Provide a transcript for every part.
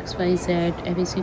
XYZ ABC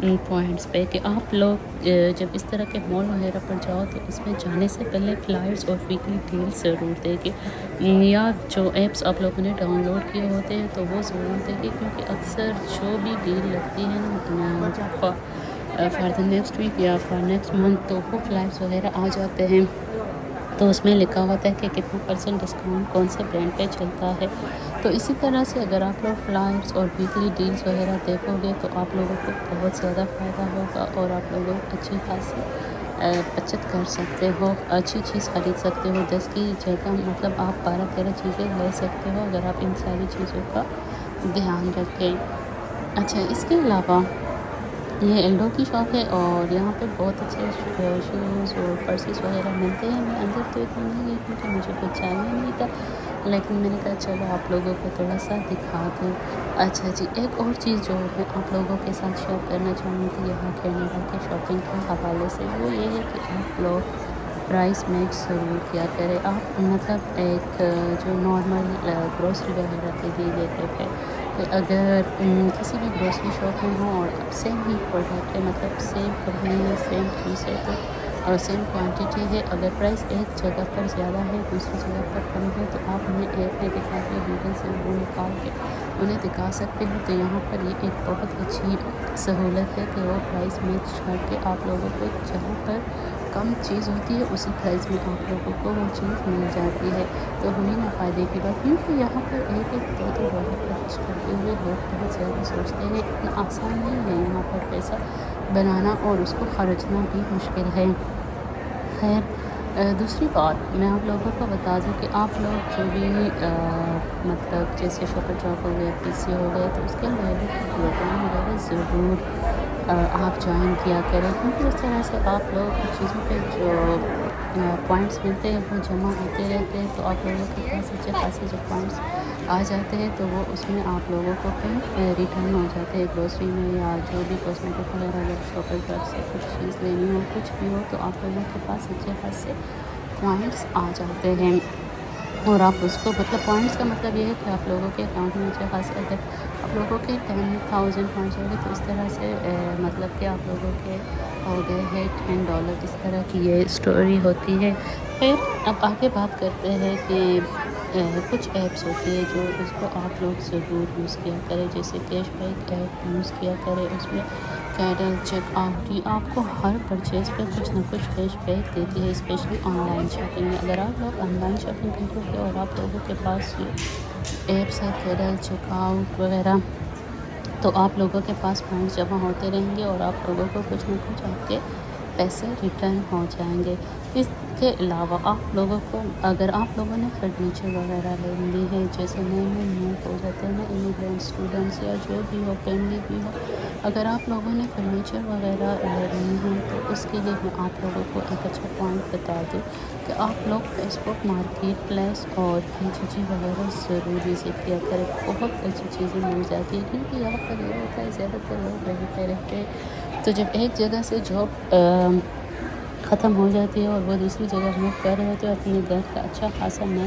points پہ کہ آپ لوگ جب اس طرح کے مال وغیرہ پر جاؤ تو اس میں جانے سے پہلے فلائرز اور ویکلی ڈیلز ضرور دیکھیں، یا جو ایپس آپ لوگوں نے ڈاؤن لوڈ کیے ہوتے ہیں تو وہ ضرور دیکھیں، کیونکہ اکثر جو بھی ڈیل لگتی ہے نا فار دا نیکسٹ ویک یا فار نیکسٹ منتھ تو وہ فلائرز وغیرہ آ جاتے ہیں، تو اس میں لکھا ہوتا ہے کہ کتنا % ڈسکاؤنٹ کون سے برانڈ پہ چلتا ہے۔ تو اسی طرح سے اگر آپ لوگ فلائرز اور ویکلی ڈیلز وغیرہ دیکھو گے تو آپ لوگوں کو بہت زیادہ فائدہ ہوگا، اور آپ لوگوں اچھی خاصی بچت کر سکتے ہو، اچھی چیز خرید سکتے ہو۔ 10 کی جگہ مطلب آپ 12-13 چیزیں لے سکتے ہو اگر آپ ان ساری چیزوں کا دھیان رکھیں۔ اچھا، اس کے علاوہ یہ ایلڈو کی شاپ ہے اور یہاں پہ بہت اچھے شوز اور پرسز وغیرہ ملتے ہیں۔ میں اندر تو اتنا نہیں گئی کیونکہ مجھے کچھ چاہیے نہیں تھا، لیکن میں نے کہا چلو آپ لوگوں کو تھوڑا سا دکھا دوں۔ اچھا جی، ایک اور چیز جو میں آپ لوگوں کے ساتھ شیئر کرنا چاہوں گی یہاں کینیڈا کے شاپنگ کے حوالے سے، وہ یہ ہے کہ آپ لوگ پرائس میچ ضرور کیا کریں۔ آپ مطلب ایک جو نارمل گروسری وغیرہ کے لیے یہ ٹپ ہے کہ اگر کسی بھی گروسری شاپ میں ہو اور سیم ہی پروڈکٹ ہے، مطلب سیم کمپنی ہے، سیم چیز ہے تو اور سیم کوانٹٹی ہے، اگر پرائس ایک جگہ پر زیادہ ہے دوسری جگہ پر کم ہے تو آپ انہیں ایپ میں دکھا کے گوگل سے وہ نکال کے انہیں دکھا سکتے ہو۔ تو یہاں پر یہ ایک بہت اچھی سہولت ہے کہ وہ پرائس میچ کر کے آپ لوگوں کو جہاں پر کم چیز ہوتی ہے اسی پرائز میں آپ لوگوں کو وہ چیز مل جاتی ہے، تو ہمیں نہ فائدے کی بات، کیونکہ یہاں پر ایک دو ڈالر خرچ کرتے ہوئے لوگ بہت زیادہ سوچتے ہیں، اتنا آسان نہیں ہے یہاں پر پیسہ بنانا اور اس کو خرچنا بھی مشکل ہے۔ خیر، دوسری بات میں آپ لوگوں کو بتا دوں کہ آپ لوگ جو بھی مطلب جیسے شاپر جاپ ہو گیا، پی سی ہو گیا، تو اس کے لیے پروگرام وغیرہ ضرور آپ جوائن کیا کریں، کیونکہ اس طرح سے آپ لوگ چیزوں پہ جو پوائنٹس ملتے ہیں وہ جمع ہوتے رہتے ہیں، تو آپ لوگوں کے پاس اچھے خاصے جو پوائنٹس آ جاتے ہیں تو وہ اس میں آپ لوگوں کو پھر ریٹرن ہو جاتے ہیں گروسری میں، یا جو بھی کاسمیٹک وغیرہ اگر شاپر جاپ سے کچھ چیز لینی ہو کچھ بھی ہو تو آپ لوگوں کے پاس اچھے خاصے پوائنٹس آ جاتے ہیں، اور آپ اس کو مطلب پوائنٹس کا مطلب یہ ہے کہ آپ لوگوں کے اکاؤنٹ میں اچھے خاصے اگر آپ لوگوں کے 10,000 پوائنٹس ہو گئے تو اس طرح سے مطلب کہ آپ لوگوں کے ہو گئے ہیں $10، اس طرح کی یہ اسٹوری ہوتی ہے۔ پھر اب آگے بات کرتے ہیں کہ کچھ ایپس ہوتی ہے جو اس کو آپ لوگ ضرور یوز کیا کریں، جیسے کیش بیک ایپ یوز کیا کریں، اس میں کیڈل چیک آؤٹ ہی آپ کو ہر پرچیز پہ کچھ نہ کچھ کیش بیک دیتی ہے، اسپیشلی آن لائن شاپنگ میں۔ اگر آپ لوگ آن لائن شاپنگ کرو گے اور آپ لوگوں کے پاس یہ ایپس ہے کیڈل چیک آؤٹ وغیرہ، تو آپ لوگوں کے پاس پوائنٹس جمع ہوتے رہیں گے اور آپ لوگوں کو کچھ نہ کچھ آپ کے پیسے ریٹرن ہو جائیں گے۔ اس کے علاوہ آپ لوگوں کو اگر آپ لوگوں نے فرنیچر وغیرہ لینی ہے، جیسے نئے موو ہو جاتے ہیں نا امیگرینٹ اسٹوڈنٹس یا جو بھی ہو فیملی بھی ہو، اگر آپ لوگوں نے فرنیچر وغیرہ لینی ہے تو اس کے لیے میں آپ لوگوں کو ایک اچھا پوائنٹ بتا دوں کہ آپ لوگ فیس بک مارکیٹ پلیس اور KGG وغیرہ ضرور وزٹ کیا کریں، بہت اچھی چیزیں مل جاتی ہیں، کیونکہ یہاں پر یہ ہوتا ہے زیادہ تر لوگ رہتے ہیں تو جب ایک جگہ سے جاب ختم ہو جاتی ہے اور وہ دوسری جگہ موو کر رہے ہوتے ہیں، اپنے گھر کا اچھا خاصا نیا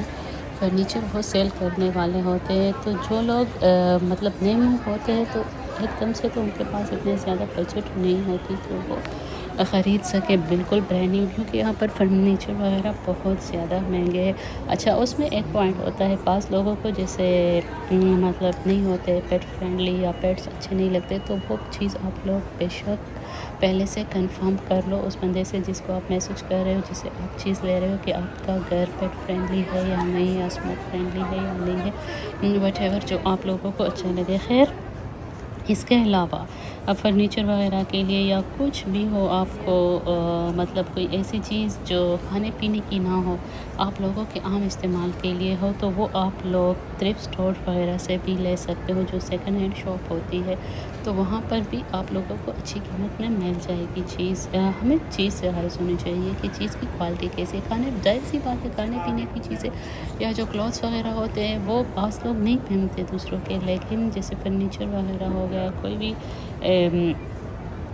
فرنیچر وہ سیل کرنے والے ہوتے ہیں، تو جو لوگ مطلب نئے موو ہوتے ہیں تو ایک دم سے تو ان کے پاس اتنے زیادہ بجٹ نہیں ہوتی کہ وہ خرید سکے بالکل برانڈ نیو، کیونکہ یہاں پر فرنیچر وغیرہ بہت زیادہ مہنگے ہیں۔ اچھا، اس میں ایک پوائنٹ ہوتا ہے بعض لوگوں کو جیسے مطلب نہیں ہوتے پیٹ فرینڈلی یا پیٹس اچھے نہیں لگتے، تو وہ چیز آپ لوگ بے شک پہلے سے کنفرم کر لو اس بندے سے جس کو آپ میسج کر رہے ہو، جسے آپ چیز لے رہے ہو، کہ آپ کا گھر پیٹ فرینڈلی ہے یا نہیں، یا اسموک فرینڈلی ہے یا نہیں ہے، وٹ ایور جو آپ لوگوں کو اچھا لگے۔ خیر، اس کے علاوہ اب فرنیچر وغیرہ کے لیے یا کچھ بھی ہو آپ کو مطلب کوئی ایسی چیز جو کھانے پینے کی نہ ہو، آپ لوگوں کے عام استعمال کے لیے ہو، تو وہ آپ لوگ تھرفٹ اسٹور وغیرہ سے بھی لے سکتے ہو، جو سیکنڈ ہینڈ شاپ ہوتی ہے، تو وہاں پر بھی آپ لوگوں کو اچھی قیمت میں مل جائے گی چیز۔ ہمیں چیز سے غرض ہونی چاہیے کہ چیز کی کوالٹی کیسی ہے، ظاہر سی بات ہے کھانے پینے کی چیزیں یا جو کلوتھس وغیرہ ہوتے ہیں وہ بعض لوگ نہیں پہنتے دوسروں کے، لیکن جیسے فرنیچر وغیرہ ہو گیا، کوئی بھی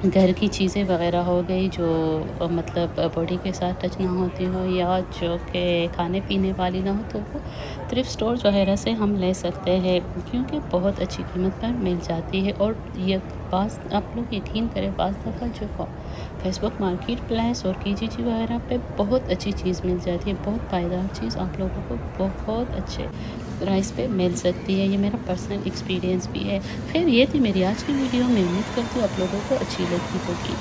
گھر کی چیزیں وغیرہ ہو گئی جو مطلب باڈی کے ساتھ ٹچ نہ ہوتی ہو یا جو کہ کھانے پینے والی نہ ہو، تو وہ تھرفٹ اسٹورز وغیرہ سے ہم لے سکتے ہیں، کیونکہ بہت اچھی قیمت پر مل جاتی ہے، اور یہ بعض آپ لوگ یقین کریں بعض دفعہ جو فیس بک مارکیٹ پلیس اور کی جی وغیرہ پہ بہت اچھی چیز مل جاتی ہے، بہت پائیدار چیز آپ لوگوں کو بہت اچھے پرائس پہ مل سکتی ہے۔ یہ میرا پرسنل ایکسپیرینس بھی ہے۔ پھر یہ تھی میری آج کی ویڈیو، میں امید کرتی ہوں آپ لوگوں کو اچھی لگی ہوگی۔